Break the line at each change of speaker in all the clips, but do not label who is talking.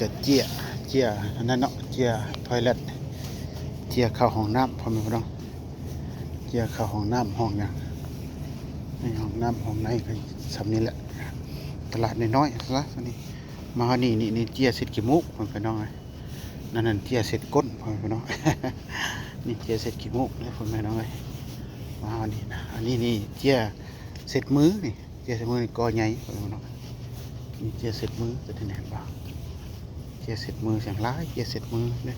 ก็เจียอันนั้นเนาะเจียทอยเล็ตเจียเข้าห้องน้ำพ่อแม่พี่น้องเจียเข้าห้องน้ำห้องหยังในห้องน้ำห้องในก็สำนี้แหละตลาดน้อยๆซะนี่มานี่เจียเสร็จกี่มุกพ่อแม่พี่น้องนั่นเจียเสร็จก้นพ่อแม่พี่น้อง นี่เจียเสร็จกี่มุกเลยพ่อแม่พี่น้องมานี่นะอันนี้นี่เจียเสร็จมือนี่เจียเสร็จมือนี่กอใหญ่พ่อแม่พี่น้องนี่เจียเสร็จมือจะได้แน่นบ่เจียเสร็จมือเสียงร้ายเจียเสร็จมือเนี่ย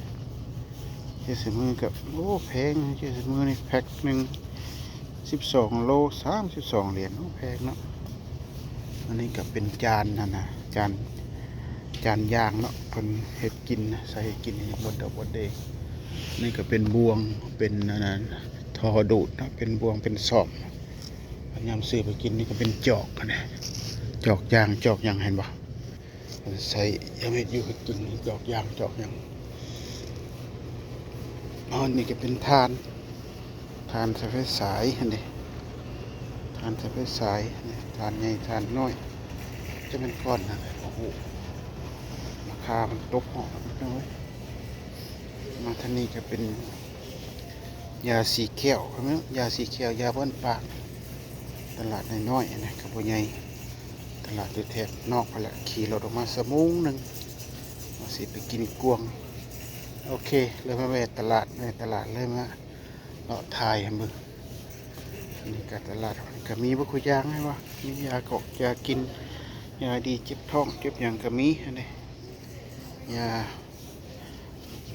เจียเสร็จมือกับโอ้แพงเจียเสร็จมือนี่แพ็คหนึ่ง12 โล32 เหรียญโอ้แพงเนาะอันนี้ก็เป็นจานนั่นนะจานยางเนาะคนเห็ดกินใส่กินบดดอกบดเดงนี่ก็เป็นบวงเป็นนั้นทอดูดนะเป็นบวงเป็นสอบพยายามซื้อไปกินนี่ก็เป็นจอกนะจอกยางเห็นบ่ใส่ยังไม่อยู่กินจอกยางนี่ก็เป็นทานสายไฟสายนี่ทานสายไฟสายนี่ทานใหญ่ทานน้อยจะเป็นก้อนนะโอ้โหราคามันตกหอเลยมาท่านี้ก็เป็นยาสีแก้วใช่ไหมยาสีแก้วยาเบิ้ลปากตลาดน้อยๆนะครับพ่อใหญ่ตลาดแถบนอกไปละขี่รถออกมาสมุงหนึ่งมาสิไปกินกวงโอเคเลยมาแวะตลาดเลยมาเลาะทายมือนี่ก็ตลาดก็มีบุคุยางให้ว่ามียากอกยากินยาดีเจ็บท้องเจ็บอย่างก็มีอะไรยา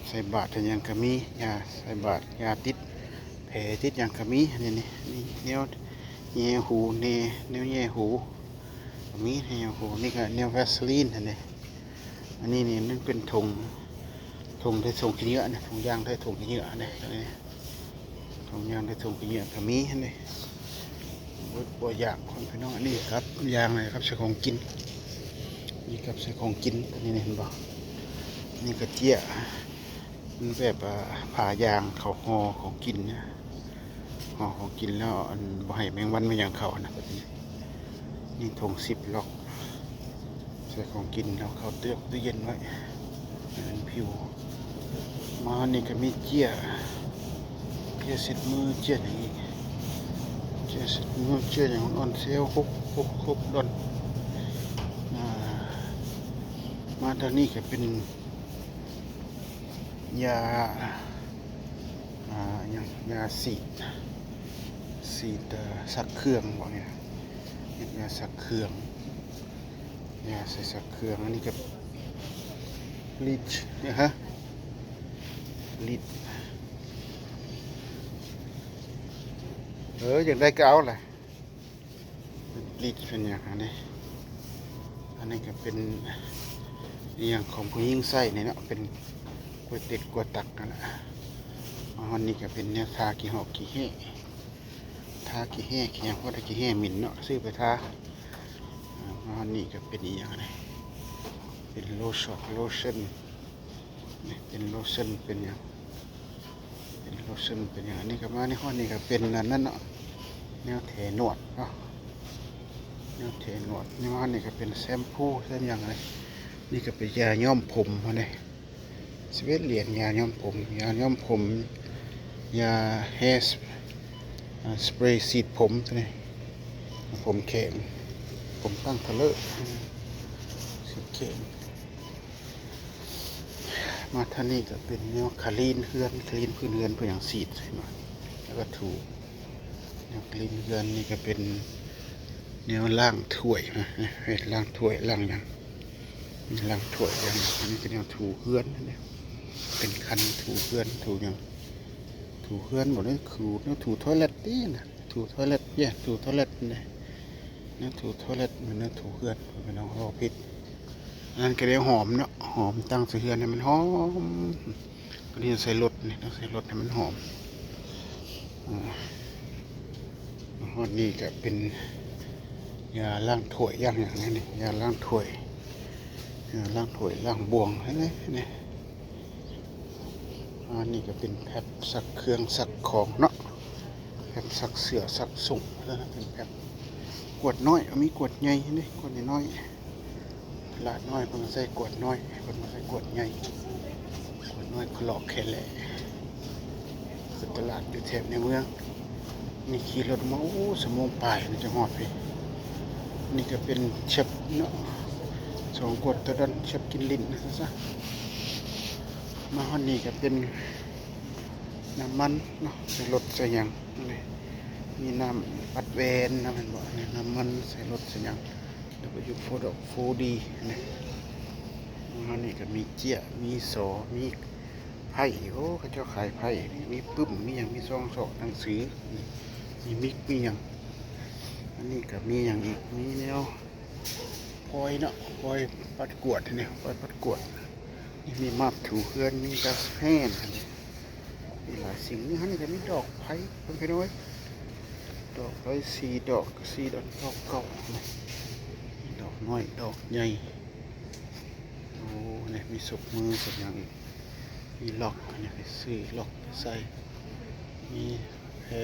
ใส่บาตรอย่างก็มียาใส่บาตรยาติดแผลติดอย่างก็มีนี่แนวแย่หูแนวแย่หูมีแนวหูนี่ก็แนวแวสลีนอันนี้นั่นเป็นถุงได้ถุงขี้เหงื่อนะถุงยางได้ถุงขี้เหงื่อนี่ถุงยางได้ถุงขี้เหงื่อก็มีนี่บัวยางคนพี่น้องอันนี้ครับยางเลยครับใส่ของกินนี่ครับใส่ของกินตัวนี้เห็นบ่นี่กระเจี๊ยมันแบบผ่ายางเขาห่อของกินนะห่อของกินแล้วอันบ่ให้แมงวันไม่ยังเขานะแบบนี้นี่ถุง10 ล็อกใส่ของกินแล้วเขาเตือกตู้เย็นไว้เป็นผิวมานี่ก็มีเจี๊ยเสร็จมือเจี๊ยอย่างนี้เจี๊ยเสร็จมือเจี๊ยอย่างอ่อนเซลครบดอนมาทางนี้ก็เป็นยาสีดสักเครื่องบอกเนี่ยยาสักเครื่องยาใส่สักเครื่องอันนี้ก็ลิดเนี่ยฮะลิดอย่างได้ก็เอาแหละลิดเป็นอย่างนี้อันนี้ก็เป็นอย่างของผู้หญิงใส่เนี่ยเนาะเป็นกล้วยติดกล้วยตักนั่นแหละอันนี้ก็เป็นเนี่ยทากี่หอกกี่แห่ขี้ยังเพราะได้กี่แห่หมิ่นเนาะซื้อไปทาอันนี้ก็เป็นอย่างไรเป็นโลชั่นนี่เป็นโลชั่นเป็นอย่างอันนี้ก็มาในห้องนี้ก็เป็นนั่นเนาะแนวเทนวดเนาะนี่ว่านี่ก็เป็นแชมพูเส้นอย่างไรนี่ก็เป็นยาย้อมผมเนี่ย11 เหรียญยาย้อมผมยาแฮร์สเปรย์สีดผมตัวนี้ผมแข็งผมตั้งทะเลสีแข็งมาท่านี่ก็เป็นแนวคลีนพื้นเรือนเพื่ออย่างสีดใช่ไหมแล้วก็ถูแนวคลีนเรือนนี่ก็เป็นแนวล่างถ้วยนะล่างถ้วยล่างอย่างอันนี้เป็นแนวถูเพื่อนเนี่ยเป็นคันถูเพื่อนหมดเลยถูทอยเล็ตนี่นะถูทอยเล็ตเนี่ยถูทอยเล็ตเนี่ยถูทอยเล็ตมันถูเพื่อนเป็นเอาห่อพิษนั่นก็เรียกหอมเนาะหอมตั้งใส่เพื่อนให้มันหอมก็นี่ใส่รสนี่ต้องใส่รสให้มันหอมนี่ก็เป็นยาล้างถ้วยอย่างนี้นี่ยาล้างถ้วยล้างบวงนี่อันนี้ก็เป็นแพ็คสักเครื่องสักของเนาะแพ็คสักเสือสักสุ่มแล้วเป็นแพ็คขวดน้อยมีขวดใหญ่นี่ขวดน้อย ลาดน้อยเพิ่นใส่กวดน้อยเพิ่นบ่ใส่กวดใหญ่กวดน้อยคลอกแค่แหละคือตลาดอยู่แถบในเมืองนี่ขี่รถมาโอ้ชั่วโมงปลายนี่จะฮอดพี่นี่ก็เป็นเชฟเนาะสองกวดตัวนั้นเชฟกินลิ้นนะซะมาฮอดนี่ก็เป็นน้ำมันเนาะใส่รถใส่หยังนี่มีน้ำปัดแวนน้ำมันบ่นี่น้ำมันใส่รถใส่หยังแล้วก็อยู่โฟดอกโฟดีนี่มานี่ก็มีเจี๊ยมีโสมีไผ่โอ้เขาเจ้าขายไผ่มีปึ้มมีหยังมีซองศอกหนังสือมีมิกมีหยังอันนี้ก็มีหยังอีกมีแนวพลอยเนาะพลอยปัดกวดเนี่ยพลอยปัดกวดนี่มีมาบถูเฮือนมีกาแฟมีหลายสิ่งนี่ฮะนี่ก็มีดอกไผ่เพิ่นไปด้วยดอกไผ่4 ดอก4 ดอกเก่าดอกน้อยดอกใหญ่โอ้เนี่ยมีสุกมือสุกอย่างอีกมีล็อกอันนี้ไปซื้อล็อกใส่มีแพร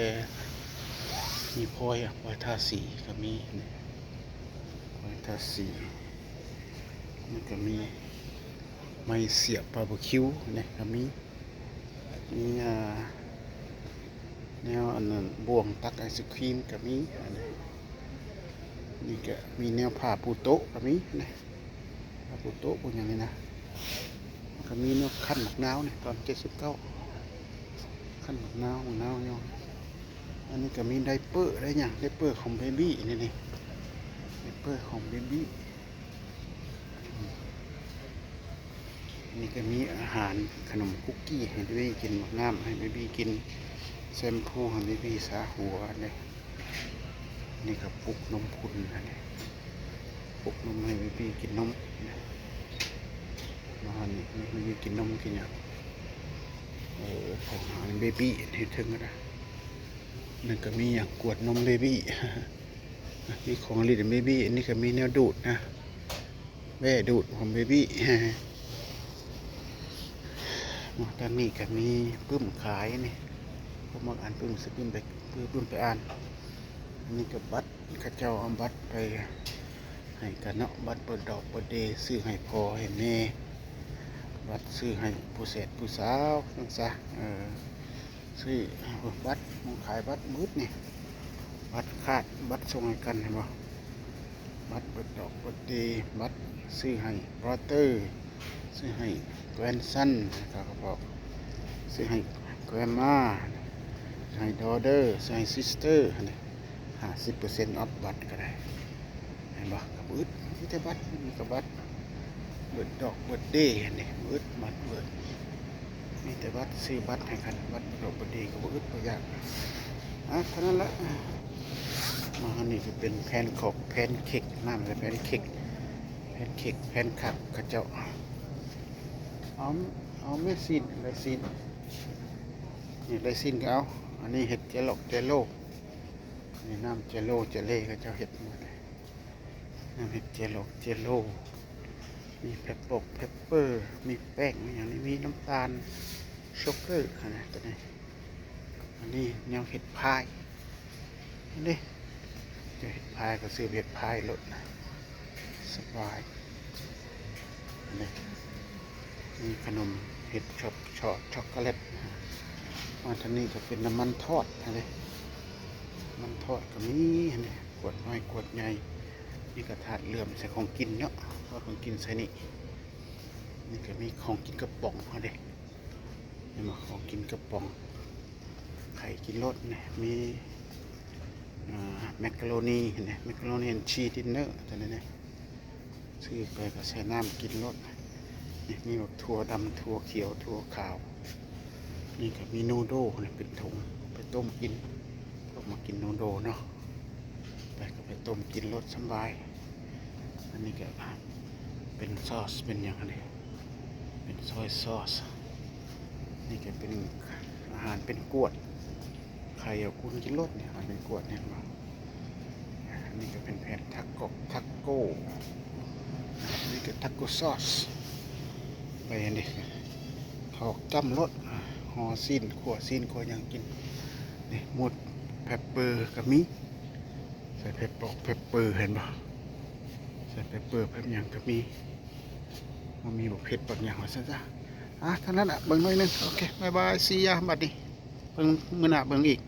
มีพลอยพลอยทาสีก็มีพลอยทาสีมันก็มีไม้เสียบบาร์บีคิวเนี่ยก็มีแนวอันนั้นบ่วงตักไอศครีมก็มีอันนี้นี่ก็มีแนวผ้าปูโต๊ะก็มีนะผ้าปูโต๊ะพวกอย่างนี้นะก็มีแนวขั้นหมักนาวเนี่ยตอน79ขั้นหมักนาวเนี่ยอันนี้ก็มีไดเปอร์ได้ยังไดเปอร์ของเบบี้นี่ไดเปอร์ของเบบี้นี่ก็มีอาหารขนมคุกกี้ให้เบบี้กินน้ำให้เบบี้กินแชมพูให้เบบี้สระหัวเนี่ยนี่ก็ปลุกนมพุนนะเนี่ยปลุกนมให้เบบี้กินนมมานี่เบบี้กินนมกินอย่างของอาหารเบบี้ที่ถึงก็ได้นั่นก็มีอย่างกวดนมเบบี้นี่ของลิตรเบบี้อันนี้ก็มีแนวดูดนะแม่ดูดของเบบี้ด้านนี้ก็มีปึ้มขายนี่พวกมักอ่านปึ้มสปึ้มไปปึ้มไปอ่านอันนี้ก็บัตรข้าเจ้าเอาบัตรไปให้กันเนาะบัตรเปิดดอกเปิดเดย์ซื้อให้พ่อให้แม่บัตรซื้อให้ผู้เศษผู้สาวนั่นซะซื้อบัตรมองขายบัตรมืดนี่บัตรคาดบัตรส่งให้กันเห็นบ่บัตรเปิดดอกเปิดเดย์บัตรซื้อให้บรอเตอร์ซื้อให้แกรนซันนะครับเขาบอกซื้อให้แกรนมาให้ดอเดอร์ซื้อให้ซิสเตอร์50%ออฟบัตรก็ได้เห็นบ่กับมืดมีแต่บัตรมีกับบัตรเปิดดอกเปิดเดย์นี่มืดบัตรเปิดมีแต่บัตรซื้อบัตรให้กันบัตรดอกเปิดเดย์ก็มืดประหยัดเท่านั้นละมาอันนี้จะเป็นแพนขอกแพนเค้กน้ำเลยแพนเค้กแพนคักกระเจ้าเอาไม่ซีนไรซีนนี่ไรซีนก็เอาอันนี้เห็ดเจโลนี่น้ำเจโลเจเล่ก็เจ้าเห็ดหมดเลยน้ำเห็ดเจโลมีเพปเปอร์มีแป้งอย่างนี้มีน้ำตาลช็อกเกอร์อะไรตัวนี้อันนี้แนวเห็ดพายนี่จะเห็ดพายก็ซื้อเห็ดพายลดนะสบายนี่มีขนมเห็ดช็อกโกแลตมาทางนี้ก็เป็นน้ำมันทอดอะไรมันทอดก็มีนี่ขวดน้อยขวดใหญ่นี่กระทะเหลื่อมใส่ของกินเนาะว่าของกินใส่นี่ก็มีของกินกระป๋องอะไรนี่มาของกินกระป๋องไข่กินรสเนี่ยมีแมคโรนีเนี่ยแมคโรนีชีสดินเนอร์ตัวนี้เนี่ยซื้อไปก็ใส่น้ำกินรสนี่มีแบบถั่วดำถั่วเขียวถั่วขาวนี่ก็มีนูโดเนี่ยเป็นถุงไปต้มกินพวกมากินนูโดเนาะไปก็ไปต้มกินรสสบายอันนี้ก็เป็นซอสเป็นอย่างไรเป็นซอยซอสนี่ก็เป็นอาหารเป็นกวดใครเอาคุณกินรสเนี่ยอาหารเป็นกวดเนี่ยมาอันนี้ก็เป็นแผ่นทักโก้นี่ก็ทักโก้ซอสไปอันนี้ถอกจ้ำรสห่อซีนขั่วอย่างกินนี่หมดเพปเปอร์กับมีใส่เพปเปอร์เห็นป่ะใส่เพปเปอร์แบบอย่างกับมี มันมีบกเผ็ดบางอย่างว่าซะจ้ะเท่านั้นอ่ะเบิ่งหน่อยหนึงโอเคบายบายซียาบัดนี้เบิ่งมื้อหน้าเบิ่งอีก